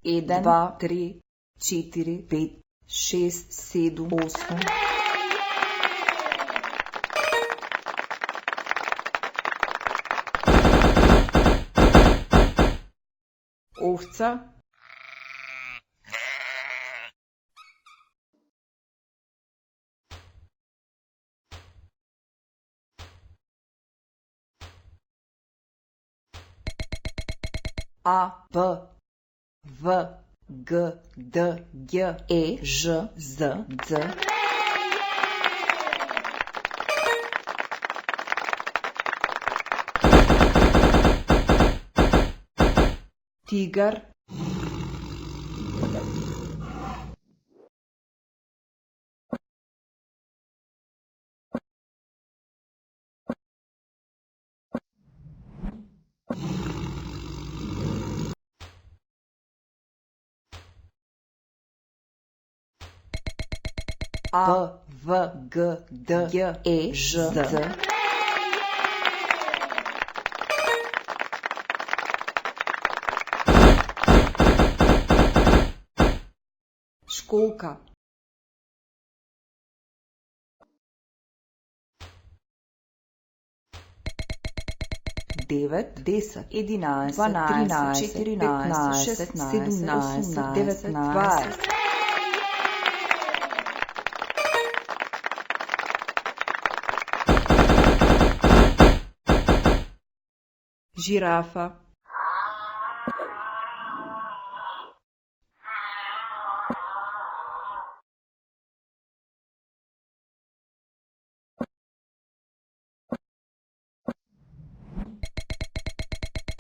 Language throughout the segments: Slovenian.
Eden, dva, tri, četiri, pet, šest, sedem, osem. Ovca. A, B, V, G, D, J, E, Ž, Z, D. Tiger. A, V, G, D, J, E, Ž, Z. Školjka. 9, 10, 11, 12, 13, 14, 15, 17, 19, 20. Žirafa.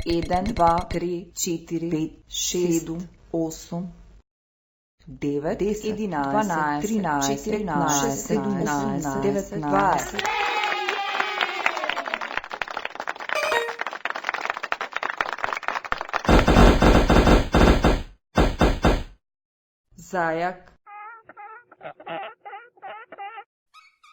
Eden, dva, tri, četiri, pet, šest, sedem, osem, devet, 10, 11, 12, 13, 14, 17, 19, 20. Zajak.